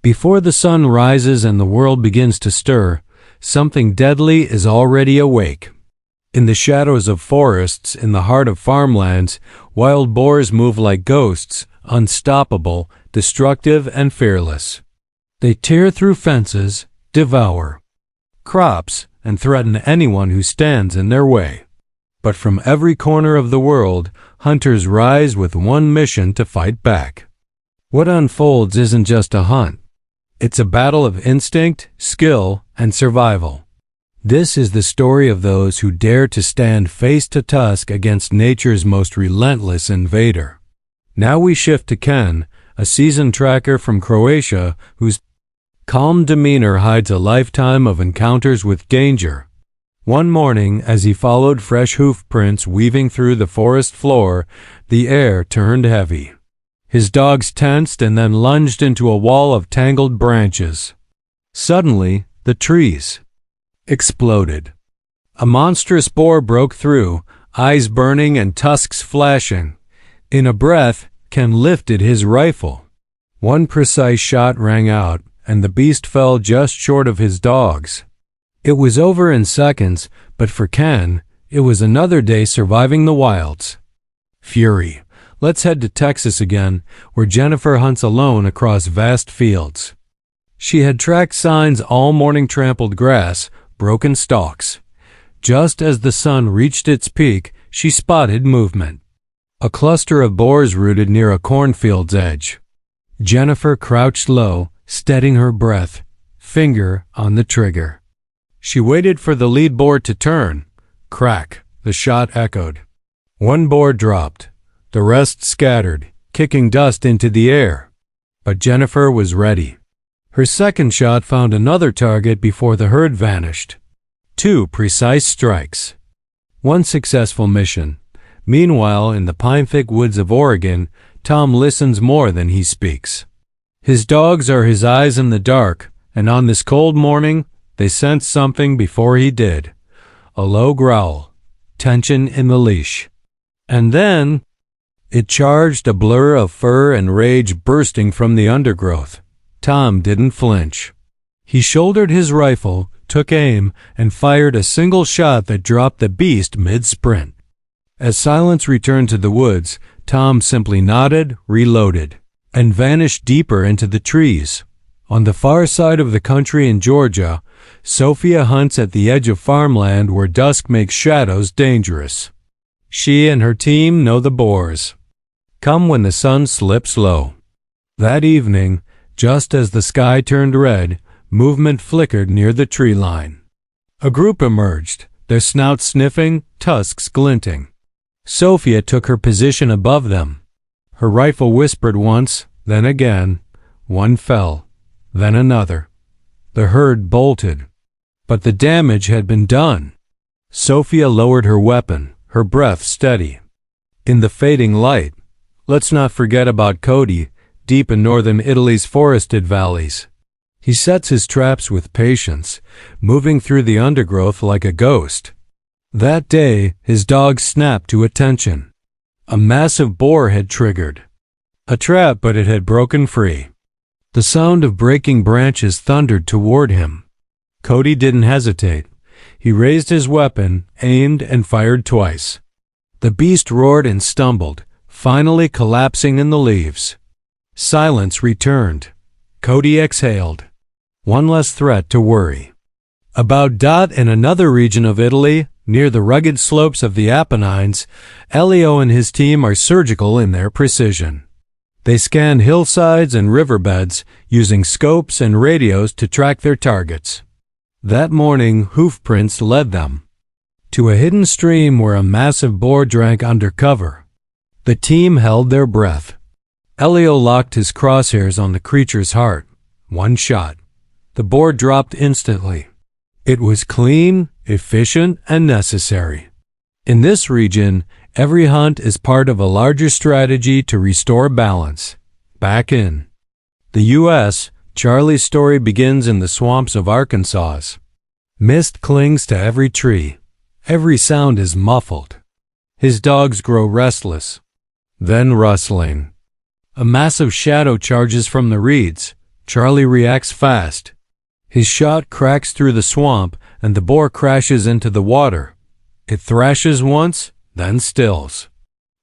Before the sun rises and the world begins to stir, something deadly is already awake. In the shadows of forests, in the heart of farmlands, wild boars move like ghosts, unstoppable, destructive, and fearless. They tear through fences, devour crops, and threaten anyone who stands in their way. But from every corner of the world, hunters rise with one mission to fight back. What unfolds isn't just a hunt. It's a battle of instinct, skill, and survival. This is the story of those who dare to stand face to tusk against nature's most relentless invader. Now we shift to Ken, a seasoned tracker from Croatia whose calm demeanor hides a lifetime of encounters with danger. One morning, as he followed fresh hoof prints weaving through the forest floor, the air turned heavy. His dogs tensed and then lunged into a wall of tangled branches. Suddenly, the trees exploded. A monstrous boar broke through, eyes burning and tusks flashing. In a breath, Ken lifted his rifle. One precise shot rang out, and the beast fell just short of his dogs. It was over in seconds, but for Ken, it was another day surviving the wilds. Fury. Let's head to Texas again, where Jennifer hunts alone across vast fields. She had tracked signs all morning: trampled grass, broken stalks. Just as the sun reached its peak, she spotted movement. A cluster of boars rooted near a cornfield's edge. Jennifer crouched low, steadying her breath, finger on the trigger. She waited for the lead boar to turn. Crack, the shot echoed. One boar dropped. The rest scattered, kicking dust into the air. But Jennifer was ready. Her second shot found another target before the herd vanished. 2 precise strikes. One successful mission. Meanwhile, in the pine-thick woods of Oregon, Tom listens more than he speaks. His dogs are his eyes in the dark, and on this cold morning, they sensed something before he did. A low growl, tension in the leash. And then it charged, a blur of fur and rage bursting from the undergrowth. Tom didn't flinch. He shouldered his rifle, took aim, and fired a single shot that dropped the beast mid-sprint. As silence returned to the woods, Tom simply nodded, reloaded, and vanished deeper into the trees. On the far side of the country in Georgia, Sophia hunts at the edge of farmland where dusk makes shadows dangerous. She and her team know the boars come when the sun slips low. That evening, just as the sky turned red, movement flickered near the tree line. A group emerged, their snouts sniffing, tusks glinting. Sophia took her position above them. Her rifle whispered once, then again. One fell, then another. The herd bolted. But the damage had been done. Sophia lowered her weapon, her breath steady. In the fading light, let's not forget about Cody, deep in northern Italy's forested valleys. He sets his traps with patience, moving through the undergrowth like a ghost. That day, his dogs snapped to attention. A massive boar had triggered. A trap, but it had broken free. The sound of breaking branches thundered toward him. Cody didn't hesitate. He raised his weapon, aimed, and fired twice. The beast roared and stumbled, finally collapsing in the leaves. Silence returned. Cody exhaled. One less threat to worry. About in another region of Italy, near the rugged slopes of the Apennines, Elio and his team are surgical in their precision. They scan hillsides and riverbeds, using scopes and radios to track their targets. That morning, hoofprints led them to a hidden stream where a massive boar drank under cover. The team held their breath. Elio locked his crosshairs on the creature's heart. One shot. The boar dropped instantly. It was clean, efficient, and necessary. In this region, every hunt is part of a larger strategy to restore balance. Back in the U.S., Charlie's story begins in the swamps of Arkansas. Mist clings to every tree. Every sound is muffled. His dogs grow restless. Then rustling. A massive shadow charges from the reeds. Charlie reacts fast. His shot cracks through the swamp and the boar crashes into the water. It thrashes once, then stills.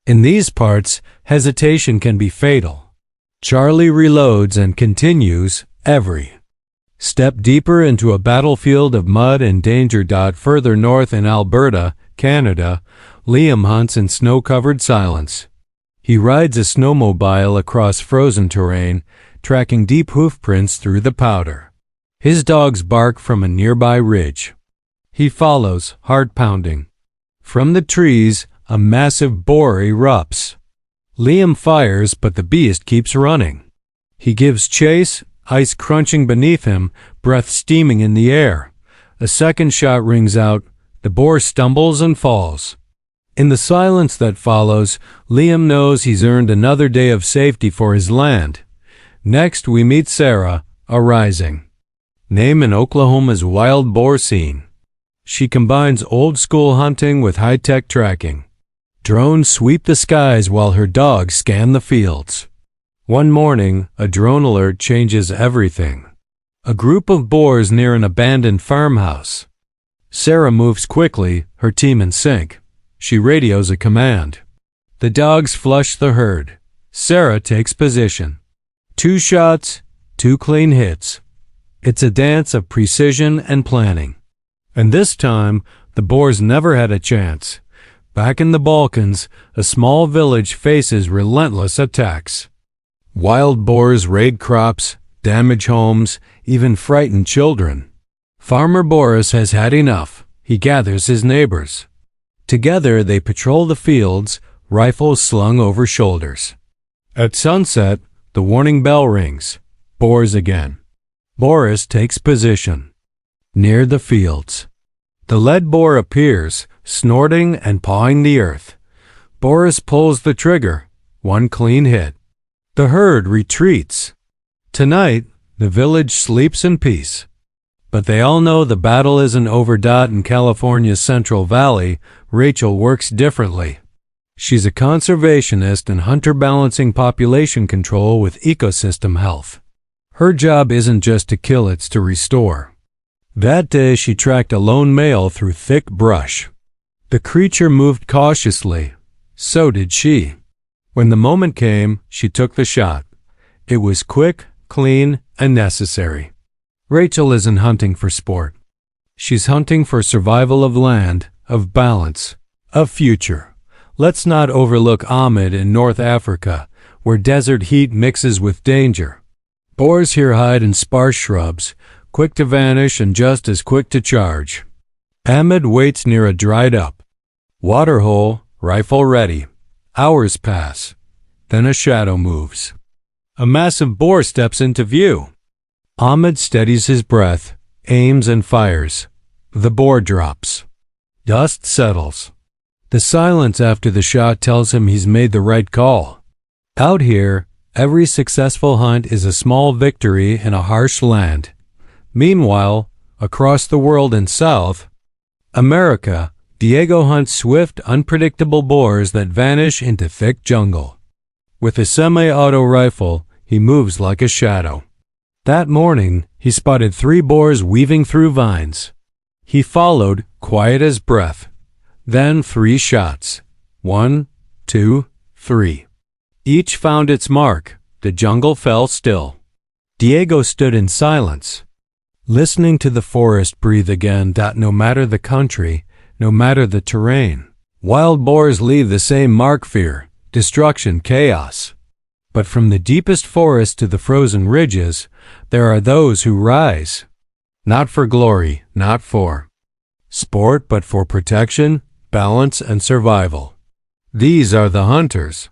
In these parts, hesitation can be fatal. Charlie reloads and continues every step deeper into a battlefield of mud and danger. Further north in Alberta, Canada, Liam hunts in snow-covered silence. He rides a snowmobile across frozen terrain, tracking deep hoofprints through the powder. His dogs bark from a nearby ridge. He follows, heart pounding. From the trees, a massive boar erupts. Liam fires, but the beast keeps running. He gives chase, ice crunching beneath him, breath steaming in the air. A second shot rings out. The boar stumbles and falls. In the silence that follows, Liam knows he's earned another day of safety for his land. Next, we meet Sarah, arising. Name in Oklahoma's wild boar scene. She combines old-school hunting with high-tech tracking. Drones sweep the skies while her dogs scan the fields. One morning, a drone alert changes everything. A group of boars near an abandoned farmhouse. Sarah moves quickly, her team in sync. She radios a command. The dogs flush the herd. Sarah takes position. 2 shots, 2 clean hits. It's a dance of precision and planning. And this time, the boars never had a chance. Back in the Balkans, a small village faces relentless attacks. Wild boars raid crops, damage homes, even frighten children. Farmer Boris has had enough. He gathers his neighbors. Together they patrol the fields, rifles slung over shoulders. At sunset, the warning bell rings. Boars again. Boris takes position. Near the fields. The lead boar appears, snorting and pawing the earth. Boris pulls the trigger. 1 clean hit. The herd retreats. Tonight, the village sleeps in peace. But they all know the battle isn't over. In California's Central Valley, Rachel works differently. She's a conservationist and hunter balancing population control with ecosystem health. Her job isn't just to kill, it's to restore. That day she tracked a lone male through thick brush. The creature moved cautiously. So did she. When the moment came, she took the shot. It was quick, clean, and necessary. Rachel isn't hunting for sport. She's hunting for survival of land, of balance, of future. Let's not overlook Ahmed in North Africa, where desert heat mixes with danger. Boars here hide in sparse shrubs, quick to vanish and just as quick to charge. Ahmed waits near a dried-up waterhole, rifle ready. Hours pass. Then a shadow moves. A massive boar steps into view. Ahmed steadies his breath, aims and fires. The boar drops. Dust settles. The silence after the shot tells him he's made the right call. Out here, every successful hunt is a small victory in a harsh land. Meanwhile, across the world in South America, Diego hunts swift, unpredictable boars that vanish into thick jungle. With a semi-auto rifle, he moves like a shadow. That morning, he spotted 3 boars weaving through vines. He followed, quiet as breath. Then 3 shots. 1, 2, 3. Each found its mark. The jungle fell still. Diego stood in silence, listening to the forest breathe again. No matter the country, no matter the terrain, wild boars leave the same mark: fear, destruction, chaos. But from the deepest forest to the frozen ridges, there are those who rise. Not for glory, not for sport, but for protection, balance, and survival. These are the hunters.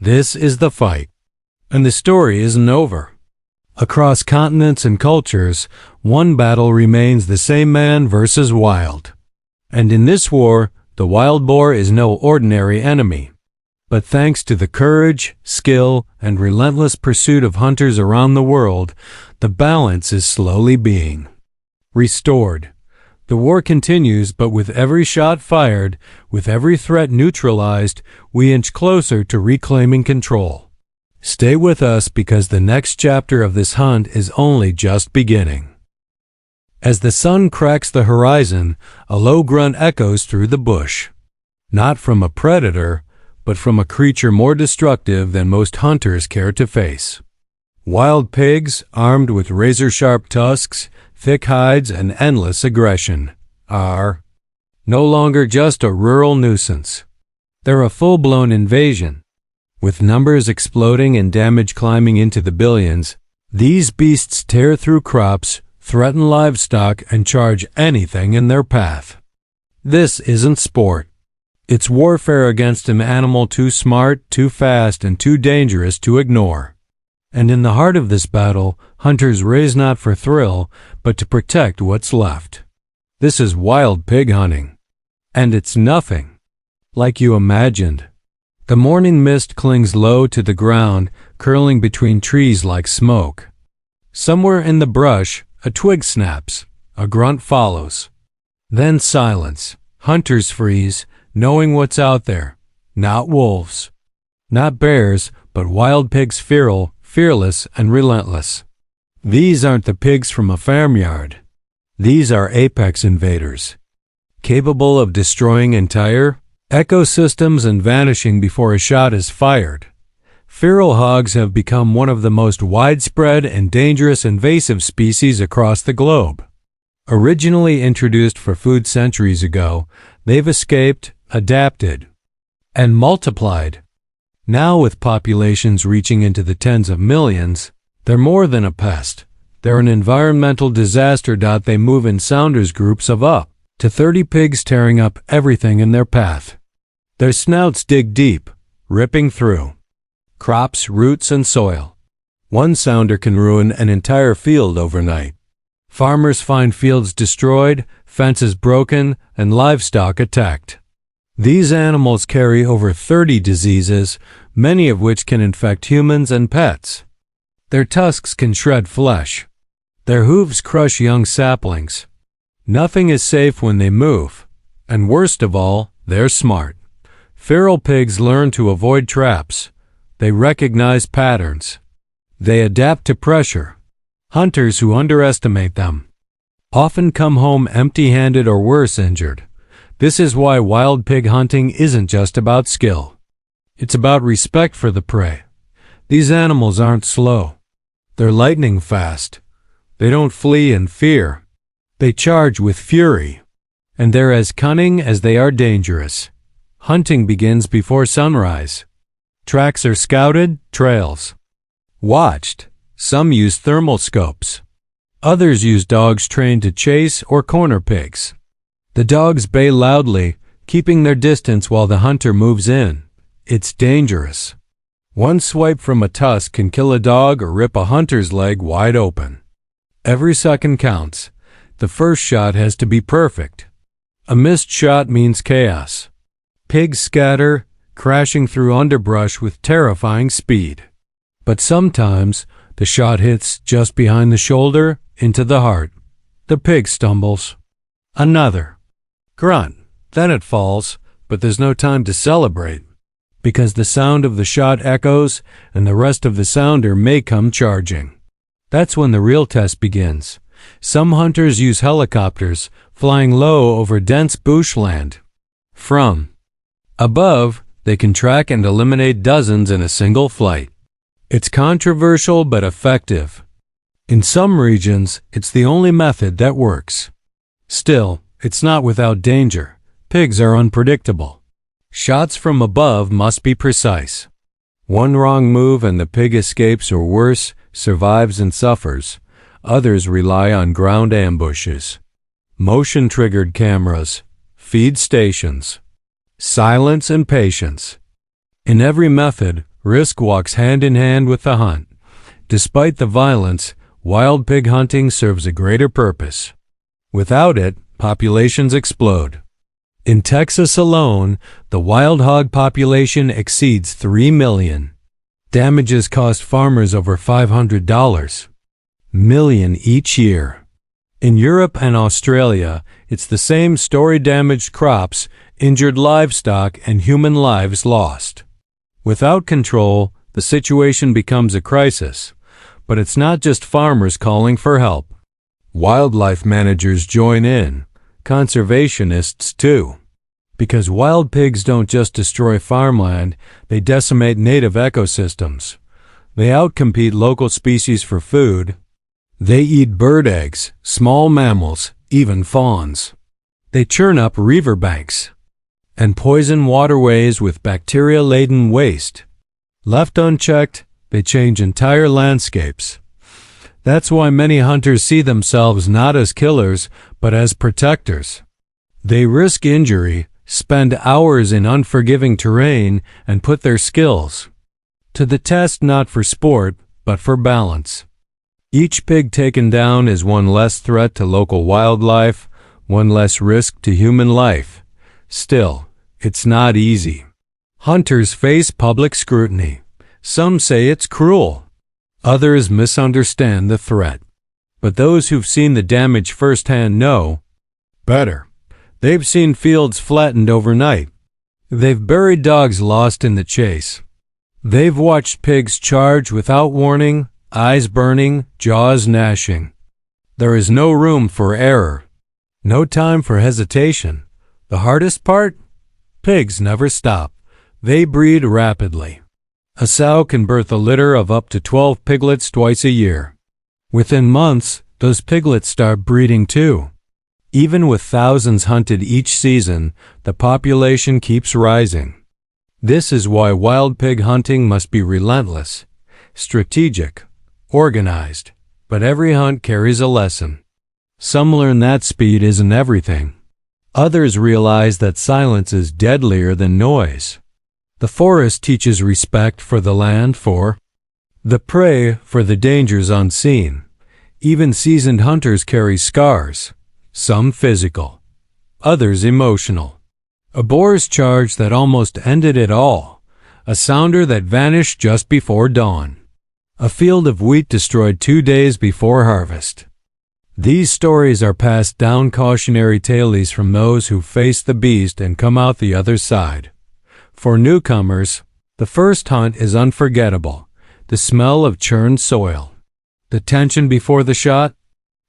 This is the fight. And the story isn't over. Across continents and cultures, one battle remains: the same man versus wild. And in this war, the wild boar is no ordinary enemy. But thanks to the courage, skill, and relentless pursuit of hunters around the world, the balance is slowly being restored. The war continues, but with every shot fired, with every threat neutralized, we inch closer to reclaiming control. Stay with us because the next chapter of this hunt is only just beginning. As the sun cracks the horizon, a low grunt echoes through the bush. Not from a predator, but from a creature more destructive than most hunters care to face. Wild pigs, armed with razor-sharp tusks, thick hides, and endless aggression, are no longer just a rural nuisance. They're a full-blown invasion. With numbers exploding and damage climbing into the billions, these beasts tear through crops, threaten livestock, and charge anything in their path. This isn't sport. It's warfare against an animal too smart, too fast, and too dangerous to ignore. And in the heart of this battle, hunters raise not for thrill, but to protect what's left. This is wild pig hunting. And it's nothing like you imagined. The morning mist clings low to the ground, curling between trees like smoke. Somewhere in the brush, a twig snaps, a grunt follows. Then silence. Hunters freeze, knowing what's out there. Not wolves. Not bears, but wild pigs fearless and relentless. These aren't the pigs from a farmyard. These are apex invaders, capable of destroying entire ecosystems and vanishing before a shot is fired. Feral hogs have become one of the most widespread and dangerous invasive species across the globe. Originally introduced for food centuries ago, they've escaped, adapted, and multiplied. Now, with populations reaching into the tens of millions, they're more than a pest. They're an environmental disaster. They move in Sounders groups of up to 30 pigs, tearing up everything in their path. Their snouts dig deep, ripping through crops, roots, and soil. One sounder can ruin an entire field overnight. Farmers find fields destroyed, fences broken, and livestock attacked. These animals carry over 30 diseases, many of which can infect humans and pets. Their tusks can shred flesh. Their hooves crush young saplings. Nothing is safe when they move. And worst of all, they're smart. Feral pigs learn to avoid traps. They recognize patterns. They adapt to pressure. Hunters who underestimate them often come home empty-handed or worse, injured. This is why wild pig hunting isn't just about skill. It's about respect for the prey. These animals aren't slow. They're lightning fast. They don't flee in fear. They charge with fury. And they're as cunning as they are dangerous. Hunting begins before sunrise. Tracks are scouted, trails watched. Some use thermal scopes. Others use dogs trained to chase or corner pigs. The dogs bay loudly, keeping their distance while the hunter moves in. It's dangerous. One swipe from a tusk can kill a dog or rip a hunter's leg wide open. Every second counts. The first shot has to be perfect. A missed shot means chaos. Pigs scatter, crashing through underbrush with terrifying speed. But sometimes, the shot hits just behind the shoulder, into the heart. The pig stumbles. Another grunt. Then it falls, but there's no time to celebrate, because the sound of the shot echoes and the rest of the sounder may come charging. That's when the real test begins. Some hunters use helicopters, flying low over dense bushland. From above, they can track and eliminate dozens in a single flight. It's controversial but effective. In some regions, it's the only method that works. Still, it's not without danger. Pigs are unpredictable. Shots from above must be precise. One wrong move and the pig escapes, or worse, survives and suffers. Others rely on ground ambushes, motion-triggered cameras, feed stations, silence and patience. In every method, risk walks hand in hand with the hunt. Despite the violence, wild pig hunting serves a greater purpose. Without it, populations explode. In Texas alone, the wild hog population exceeds 3 million. Damages cost farmers over $500 million each year. In Europe and Australia, it's the same story: damaged crops, injured livestock, and human lives lost. Without control, the situation becomes a crisis. But it's not just farmers calling for help. Wildlife managers join in, conservationists too. Because wild pigs don't just destroy farmland, they decimate native ecosystems. They outcompete local species for food. They eat bird eggs, small mammals, even fawns. They churn up riverbanks and poison waterways with bacteria-laden waste. Left unchecked, they change entire landscapes. That's why many hunters see themselves not as killers, but as protectors. They risk injury, spend hours in unforgiving terrain, and put their skills to the test, not for sport, but for balance. Each pig taken down is one less threat to local wildlife, one less risk to human life. Still, it's not easy. Hunters face public scrutiny. Some say it's cruel. Others misunderstand the threat. But those who've seen the damage firsthand know better. They've seen fields flattened overnight. They've buried dogs lost in the chase. They've watched pigs charge without warning, eyes burning, jaws gnashing. There is no room for error. No time for hesitation. The hardest part? Pigs never stop. They breed rapidly. A sow can birth a litter of up to 12 piglets twice a year. Within months, those piglets start breeding too. Even with thousands hunted each season, the population keeps rising. This is why wild pig hunting must be relentless, strategic, organized. But every hunt carries a lesson. Some learn that speed isn't everything. Others realize that silence is deadlier than noise. The forest teaches respect for the land, for the prey, for the dangers unseen. Even seasoned hunters carry scars, some physical, others emotional. A boar's charge that almost ended it all, a sounder that vanished just before dawn, a field of wheat destroyed 2 days before harvest. These stories are passed down cautionary tales from those who face the beast and come out the other side. For newcomers, the first hunt is unforgettable. The smell of churned soil, the tension before the shot,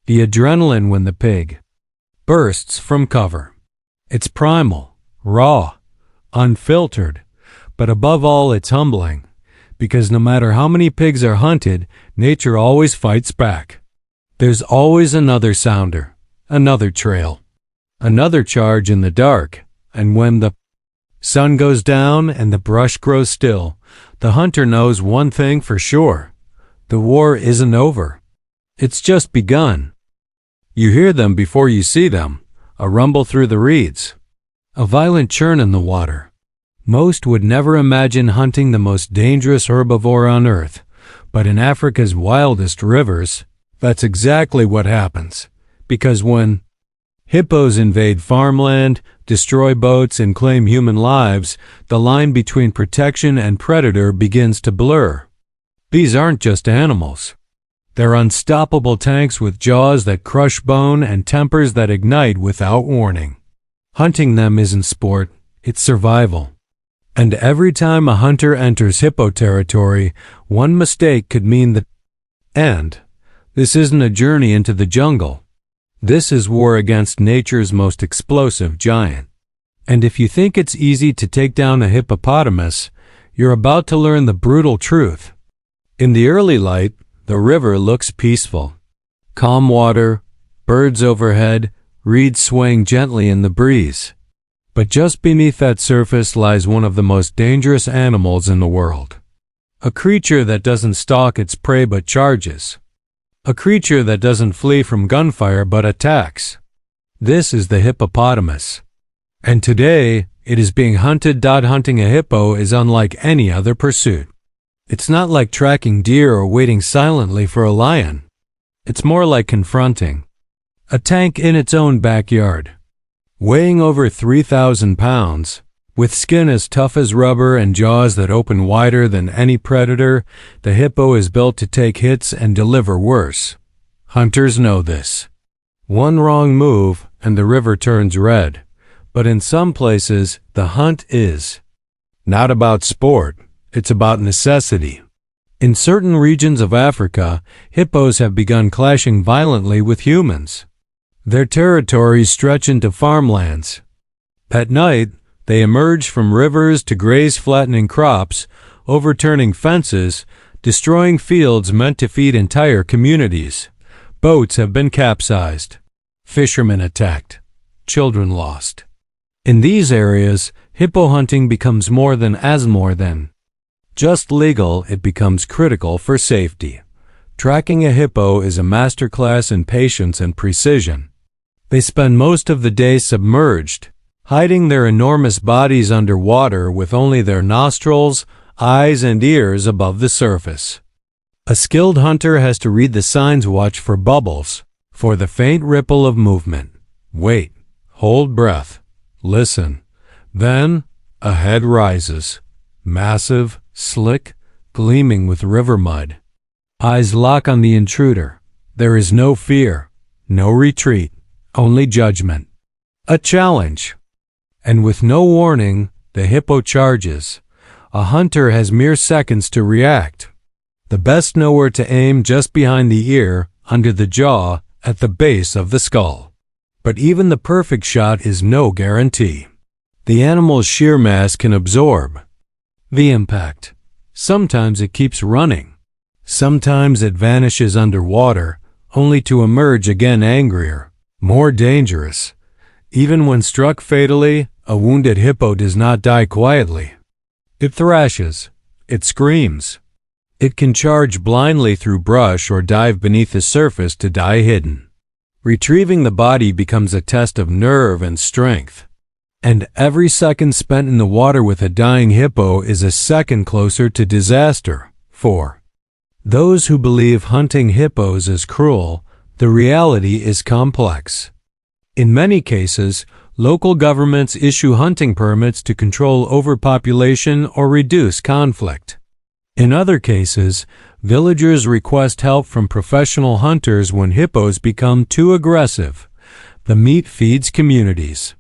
the adrenaline when the pig bursts from cover. It's primal, raw, unfiltered, but above all it's humbling, because no matter how many pigs are hunted, nature always fights back. There's always another sounder, another trail, another charge in the dark, and when the sun goes down and the brush grows still, the hunter knows one thing for sure. The war isn't over. It's just begun. You hear them before you see them, a rumble through the reeds, a violent churn in the water. Most would never imagine hunting the most dangerous herbivore on earth, but in Africa's wildest rivers, that's exactly what happens. Because when hippos invade farmland, destroy boats, and claim human lives, the line between protection and predator begins to blur. These aren't just animals. They're unstoppable tanks with jaws that crush bone and tempers that ignite without warning. Hunting them isn't sport, it's survival. And every time a hunter enters hippo territory, one mistake could mean the end. This isn't a journey into the jungle. This is war against nature's most explosive giant. And if you think it's easy to take down a hippopotamus, you're about to learn the brutal truth. In the early light, the river looks peaceful. Calm water, birds overhead, reeds swaying gently in the breeze. But just beneath that surface lies one of the most dangerous animals in the world. A creature that doesn't stalk its prey but charges. A creature that doesn't flee from gunfire but attacks. This is the hippopotamus. And today, it is being hunted. Hunting a hippo is unlike any other pursuit. It's not like tracking deer or waiting silently for a lion. It's more like confronting a tank in its own backyard. Weighing over 3,000 pounds, with skin as tough as rubber and jaws that open wider than any predator, the hippo is built to take hits and deliver worse. Hunters know this. One wrong move and the river turns red. But in some places, the hunt is not about sport, it's about necessity. In certain regions of Africa, hippos have begun clashing violently with humans. Their territories stretch into farmlands. At night, they emerge from rivers to graze flattening crops, overturning fences, destroying fields meant to feed entire communities. Boats have been capsized. Fishermen attacked. Children lost. In these areas, hippo hunting becomes more than just legal, it becomes critical for safety. Tracking a hippo is a masterclass in patience and precision. They spend most of the day submerged, hiding their enormous bodies under water with only their nostrils, eyes, and ears above the surface. A skilled hunter has to read the signs, watch for bubbles, for the faint ripple of movement. Wait, hold breath, listen. Then a head rises, massive, slick, gleaming with river mud. Eyes lock on the intruder. There is no fear, no retreat, only judgment. A challenge. And with no warning, the hippo charges. A hunter has mere seconds to react. The best know where to aim: just behind the ear, under the jaw, at the base of the skull. But even the perfect shot is no guarantee. The animal's sheer mass can absorb the impact. Sometimes it keeps running. Sometimes it vanishes underwater, only to emerge again angrier, more dangerous. Even when struck fatally, a wounded hippo does not die quietly. It thrashes. It screams. It can charge blindly through brush or dive beneath the surface to die hidden. Retrieving the body becomes a test of nerve and strength. And every second spent in the water with a dying hippo is a second closer to disaster. 4. Those who believe hunting hippos is cruel, the reality is complex. In many cases, local governments issue hunting permits to control overpopulation or reduce conflict. In other cases, villagers request help from professional hunters when hippos become too aggressive. The meat feeds communities.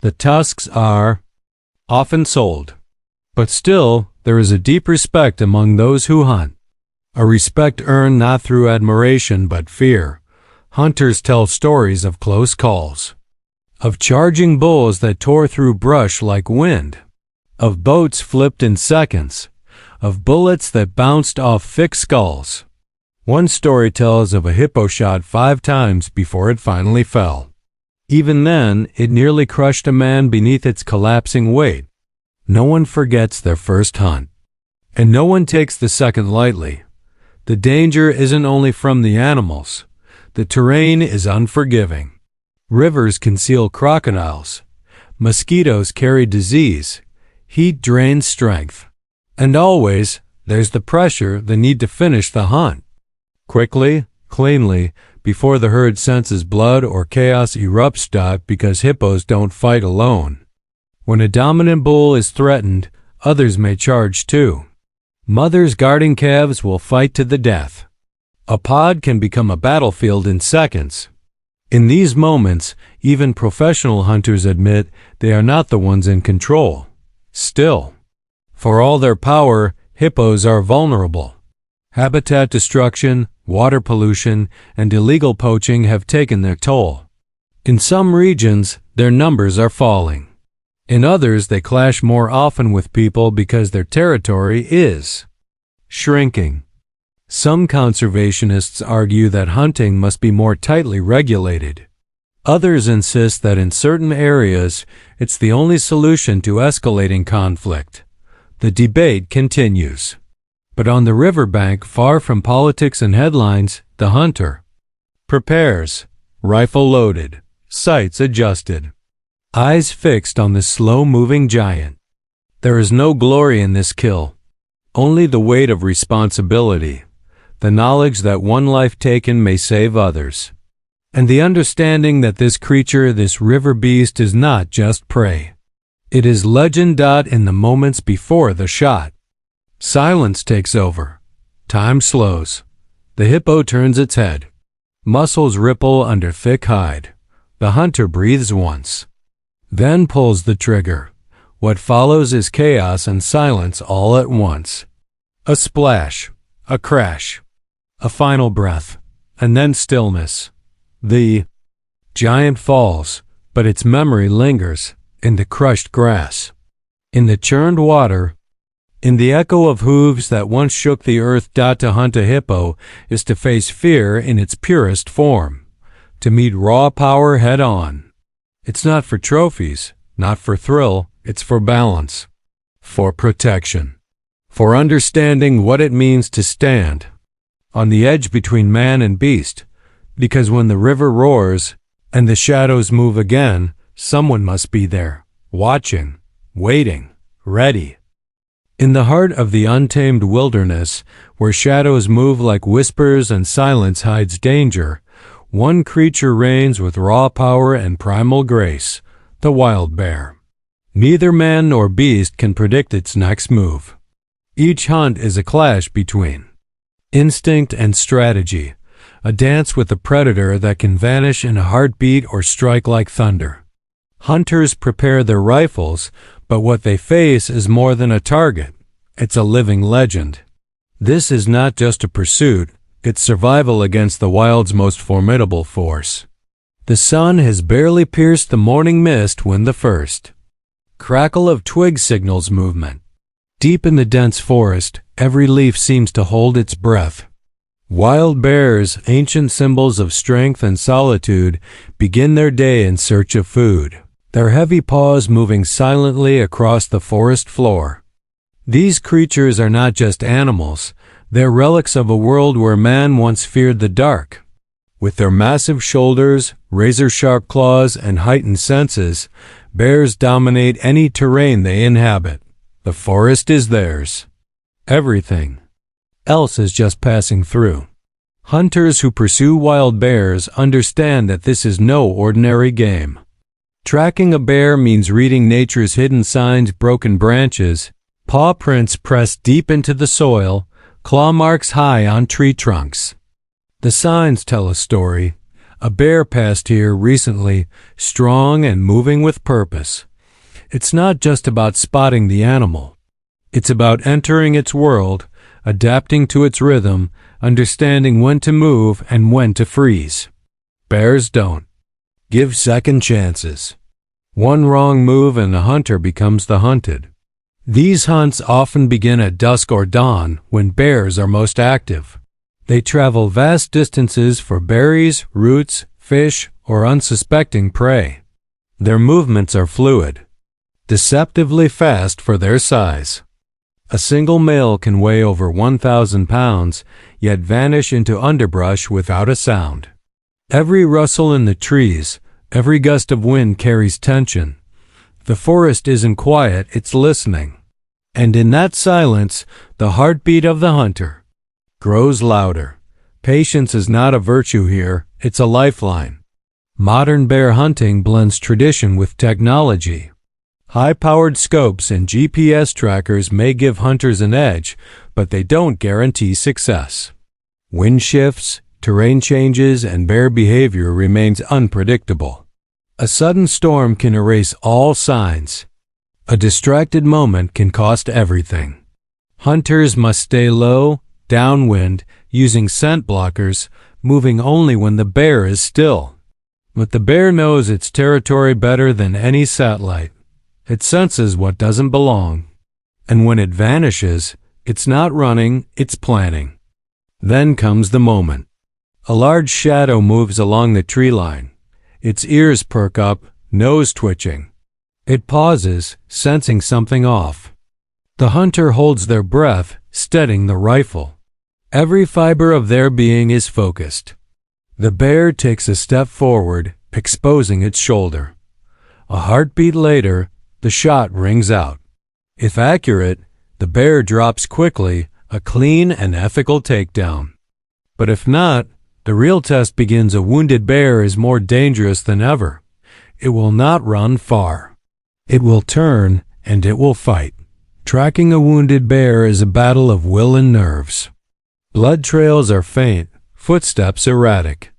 The tusks are often sold. But still, there is a deep respect among those who hunt. A respect earned not through admiration but fear. Hunters tell stories of close calls, of charging bulls that tore through brush like wind, of boats flipped in seconds, of bullets that bounced off thick skulls. One story tells of a hippo shot 5 times before it finally fell. Even then, it nearly crushed a man beneath its collapsing weight. No one forgets their first hunt, and no one takes the second lightly. The danger isn't only from the animals. The terrain is unforgiving. Rivers conceal crocodiles. Mosquitoes carry disease. Heat drains strength. And always, there's the pressure, the need to finish the hunt quickly, cleanly, before the herd senses blood or chaos erupts. Because hippos don't fight alone. When a dominant bull is threatened, others may charge too. Mothers guarding calves will fight to the death. A pod can become a battlefield in seconds. In these moments, even professional hunters admit they are not the ones in control. Still, for all their power, hippos are vulnerable. Habitat destruction, water pollution, and illegal poaching have taken their toll. In some regions, their numbers are falling. In others, they clash more often with people because their territory is shrinking. Some conservationists argue that hunting must be more tightly regulated. Others insist that in certain areas, it's the only solution to escalating conflict. The debate continues. But on the riverbank, far from politics and headlines, the hunter prepares, rifle loaded, sights adjusted, eyes fixed on the slow-moving giant. There is no glory in this kill, only the weight of responsibility, the knowledge that one life taken may save others, and the understanding that this creature, this river beast, is not just prey. It is legend. In the moments before the shot, silence takes over. Time slows. The hippo turns its head. Muscles ripple under thick hide. The hunter breathes once, then pulls the trigger. What follows is chaos and silence all at once. A splash, a crash, a final breath, and then stillness. The giant falls, but its memory lingers in the crushed grass, in the churned water, in the echo of hooves that once shook the earth. To hunt a hippo is to face fear in its purest form, to meet raw power head on. It's not for trophies, not for thrill, it's for balance, for protection, for understanding what it means to stand on the edge between man and beast, because when the river roars and the shadows move again, someone must be there, watching, waiting, ready. In the heart of the untamed wilderness, where shadows move like whispers and silence hides danger, one creature reigns with raw power and primal grace, the wild bear. Neither man nor beast can predict its next move. Each hunt is a clash between instinct and strategy, a dance with the predator that can vanish in a heartbeat or strike like thunder. Hunters prepare their rifles, but what they face is more than a target. It's a living legend. This is not just a pursuit, it's survival against the wild's most formidable force. The sun has barely pierced the morning mist when the first crackle of twigs signals movement. Deep in the dense forest, every leaf seems to hold its breath. Wild bears, ancient symbols of strength and solitude, begin their day in search of food, their heavy paws moving silently across the forest floor. These creatures are not just animals, they're relics of a world where man once feared the dark. With their massive shoulders, razor-sharp claws, and heightened senses, bears dominate any terrain they inhabit. The forest is theirs. Everything else is just passing through. Hunters who pursue wild bears understand that this is no ordinary game. Tracking a bear means reading nature's hidden signs: broken branches, paw prints pressed deep into the soil, claw marks high on tree trunks. The signs tell a story. A bear passed here recently, strong and moving with purpose. It's not just about spotting the animal. It's about entering its world, adapting to its rhythm, understanding when to move and when to freeze. Bears don't give second chances. One wrong move and the hunter becomes the hunted. These hunts often begin at dusk or dawn, when bears are most active. They travel vast distances for berries, roots, fish, or unsuspecting prey. Their movements are fluid, deceptively fast for their size. A single male can weigh over 1,000 pounds, yet vanish into underbrush without a sound. Every rustle in the trees, every gust of wind carries tension. The forest isn't quiet, it's listening. And in that silence, the heartbeat of the hunter grows louder. Patience is not a virtue here, it's a lifeline. Modern bear hunting blends tradition with technology. High-powered scopes and GPS trackers may give hunters an edge, but they don't guarantee success. Wind shifts, terrain changes, and bear behavior remains unpredictable. A sudden storm can erase all signs. A distracted moment can cost everything. Hunters must stay low, downwind, using scent blockers, moving only when the bear is still. But the bear knows its territory better than any satellite. It senses what doesn't belong. And when it vanishes, it's not running, it's planning. Then comes the moment. A large shadow moves along the tree line. Its ears perk up, nose twitching. It pauses, sensing something off. The hunter holds their breath, steadying the rifle. Every fiber of their being is focused. The bear takes a step forward, exposing its shoulder. A heartbeat later, the shot rings out. If accurate, the bear drops quickly, a clean and ethical takedown. But if not, the real test begins. A wounded bear is more dangerous than ever. It will not run far. It will turn, and it will fight. Tracking a wounded bear is a battle of will and nerves. Blood trails are faint, footsteps erratic.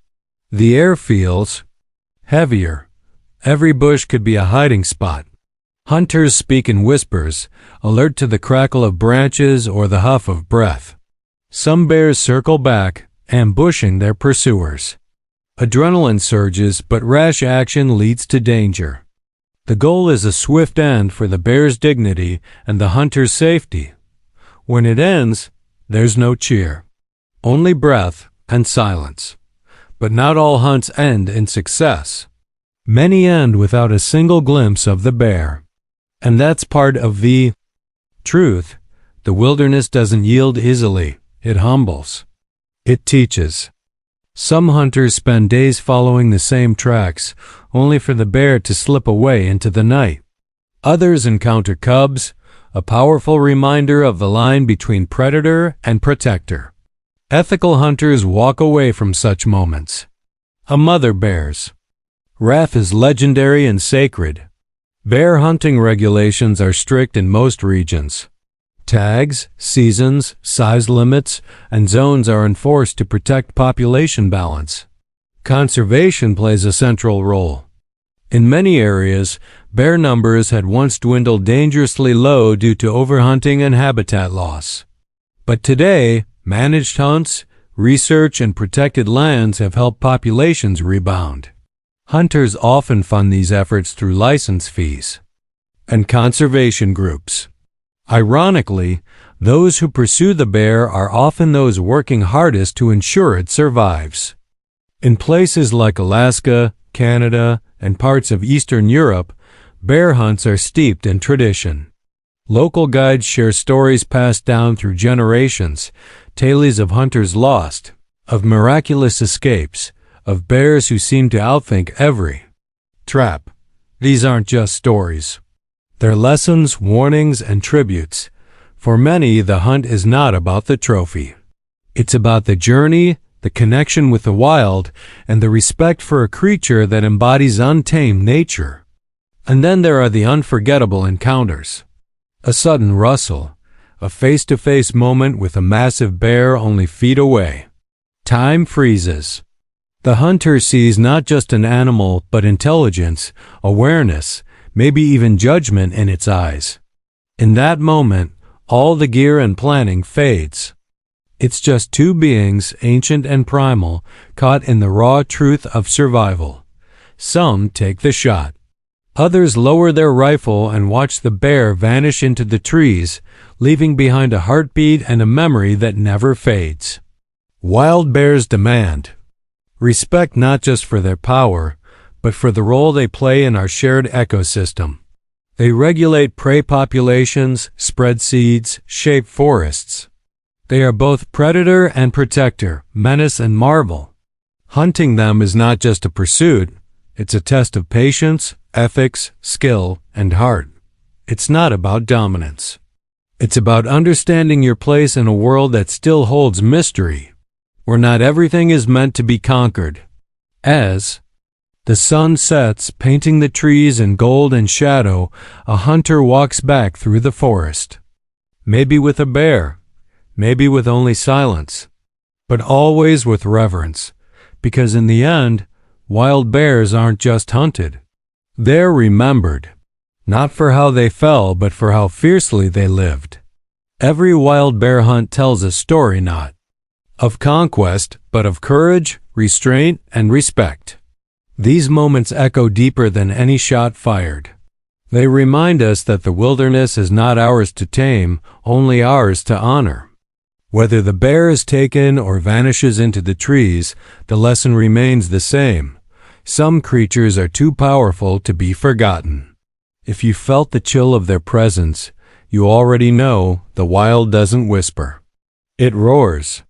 The air feels heavier. Every bush could be a hiding spot. Hunters speak in whispers, alert to the crackle of branches or the huff of breath. Some bears circle back, ambushing their pursuers. Adrenaline surges, but rash action leads to danger. The goal is a swift end for the bear's dignity and the hunter's safety. When it ends, there's no cheer, only breath and silence. But not all hunts end in success. Many end without a single glimpse of the bear. And that's part of the truth. The wilderness doesn't yield easily. It humbles. It teaches. Some hunters spend days following the same tracks, only for the bear to slip away into the night. Others encounter cubs, a powerful reminder of the line between predator and protector. Ethical hunters walk away from such moments. A mother bear's wrath is legendary and sacred. Bear hunting regulations are strict in most regions. Tags, seasons, size limits, and zones are enforced to protect population balance. Conservation plays a central role. In many areas, bear numbers had once dwindled dangerously low due to overhunting and habitat loss. But today, managed hunts, research, and protected lands have helped populations rebound. Hunters often fund these efforts through license fees and conservation groups. Ironically, those who pursue the bear are often those working hardest to ensure it survives. In places like Alaska, Canada, and parts of Eastern Europe, bear hunts are steeped in tradition. Local guides share stories passed down through generations, tales of hunters lost, of miraculous escapes, of bears who seem to outthink every trap. These aren't just stories. They're lessons, warnings, and tributes. For many, the hunt is not about the trophy. It's about the journey, the connection with the wild, and the respect for a creature that embodies untamed nature. And then there are the unforgettable encounters. A sudden rustle, a face-to-face moment with a massive bear only feet away. Time freezes. The hunter sees not just an animal, but intelligence, awareness, maybe even judgment in its eyes. In that moment, all the gear and planning fades. It's just two beings, ancient and primal, caught in the raw truth of survival. Some take the shot. Others lower their rifle and watch the bear vanish into the trees, leaving behind a heartbeat and a memory that never fades. Wild bears demand respect not just for their power, but for the role they play in our shared ecosystem. They regulate prey populations, spread seeds, shape forests. They are both predator and protector, menace and marvel. Hunting them is not just a pursuit, it's a test of patience, ethics, skill, and heart. It's not about dominance. It's about understanding your place in a world that still holds mystery, where not everything is meant to be conquered. As the sun sets, painting the trees in gold and shadow, a hunter walks back through the forest. Maybe with a bear, maybe with only silence, but always with reverence, because in the end, wild bears aren't just hunted. They're remembered, not for how they fell, but for how fiercely they lived. Every wild bear hunt tells a story not of conquest, but of courage, restraint, and respect. These moments echo deeper than any shot fired. They remind us that the wilderness is not ours to tame, only ours to honor. Whether the bear is taken or vanishes into the trees, the lesson remains the same. Some creatures are too powerful to be forgotten. If you felt the chill of their presence, you already know the wild doesn't whisper. It roars.